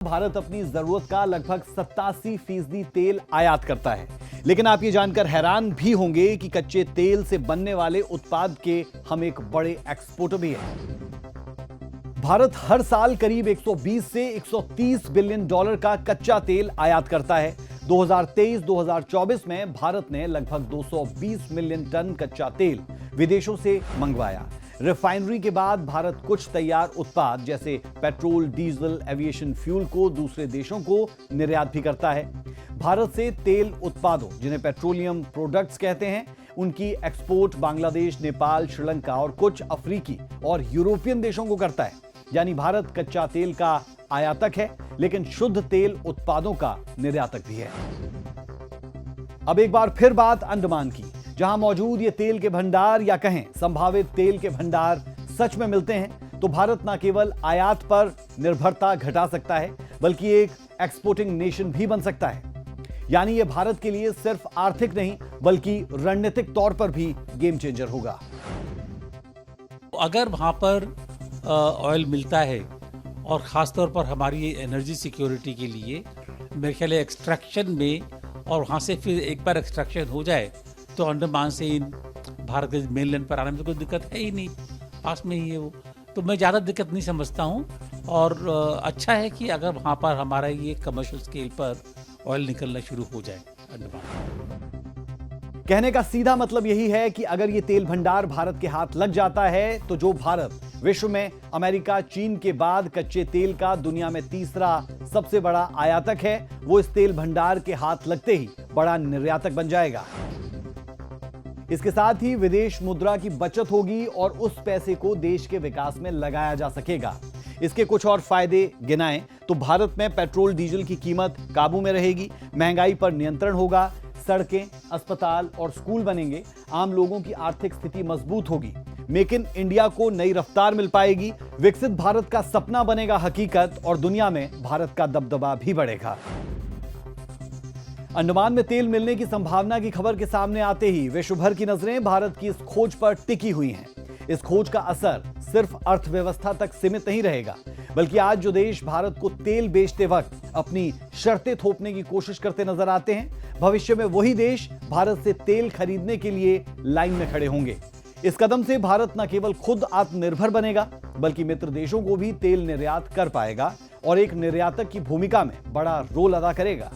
भारत अपनी जरूरत का लगभग 87% तेल आयात करता है। लेकिन आप ये जानकर हैरान भी होंगे कि कच्चे तेल से बनने वाले उत्पाद के हम एक बड़े एक्सपोर्टर भी हैं। भारत हर साल करीब 120 से 130 बिलियन डॉलर का कच्चा तेल आयात करता है। 2023-2024 में भारत ने लगभग 220 मिलियन टन कच्चा तेल विदेशों से मंगवाया। रिफाइनरी के बाद भारत कुछ तैयार उत्पाद जैसे पेट्रोल, डीजल, एविएशन फ्यूल को दूसरे देशों को निर्यात भी करता है। भारत से तेल उत्पादों, जिन्हें पेट्रोलियम प्रोडक्ट्स कहते हैं, उनकी एक्सपोर्ट बांग्लादेश, नेपाल, श्रीलंका और कुछ अफ्रीकी और यूरोपियन देशों को करता है। यानी भारत कच्चा तेल का आयातक है, लेकिन शुद्ध तेल उत्पादों का निर्यातक भी है। अब एक बार फिर बात अंडमान की, जहां मौजूद ये तेल के भंडार या कहें संभावित तेल के भंडार सच में मिलते हैं, तो भारत न केवल आयात पर निर्भरता घटा सकता है, बल्कि एक एक्सपोर्टिंग नेशन भी बन सकता है। यानी यह भारत के लिए सिर्फ आर्थिक नहीं, बल्कि रणनीतिक तौर पर भी गेम चेंजर होगा। अगर वहां पर ऑयल मिलता है और ख़ासतौर पर हमारी एनर्जी सिक्योरिटी के लिए, मेरे ख्याल है एक्सट्रैक्शन में, और वहाँ से फिर एक बार एक्सट्रैक्शन हो जाए तो अंडमान से इन भारत के मेनलैंड पर आने में तो कोई दिक्कत है ही नहीं, पास में ही है वो। तो मैं ज़्यादा दिक्कत नहीं समझता हूँ। और अच्छा है कि अगर वहाँ पर हमारा ये कमर्शियल स्केल पर ऑयल निकलना शुरू हो जाए अंडमान। कहने का सीधा मतलब यही है कि अगर ये तेल भंडार भारत के हाथ लग जाता है, तो जो भारत विश्व में अमेरिका, चीन के बाद कच्चे तेल का दुनिया में तीसरा सबसे बड़ा आयातक है, वो इस तेल भंडार के हाथ लगते ही बड़ा निर्यातक बन जाएगा। इसके साथ ही विदेश मुद्रा की बचत होगी और उस पैसे को देश के विकास में लगाया जा सकेगा। इसके कुछ और फायदे गिनाएं तो भारत में पेट्रोल, डीजल की कीमत काबू में रहेगी, महंगाई पर नियंत्रण होगा, सड़कें, अस्पताल और स्कूल बनेंगे, आम लोगों की आर्थिक स्थिति मजबूत होगी, मेक इन इंडिया को नई रफ्तार मिल पाएगी, विकसित भारत का सपना बनेगा हकीकत और दुनिया में भारत का दबदबा भी बढ़ेगा। अंडमान में तेल मिलने की संभावना की खबर के सामने आते ही विश्व भर की नजरें भारत की इस खोज पर टिकी हुई हैं। इस खोज का असर सिर्फ अर्थव्यवस्था तक सीमित नहीं रहेगा, बल्कि आज जो देश भारत को तेल बेचते वक्त अपनी शर्तें थोपने की कोशिश करते नजर आते हैं, भविष्य में वही देश भारत से तेल खरीदने के लिए लाइन में खड़े होंगे। इस कदम से भारत न केवल खुद आत्मनिर्भर बनेगा, बल्कि मित्र देशों को भी तेल निर्यात कर पाएगा और एक निर्यातक की भूमिका में बड़ा रोल अदा करेगा।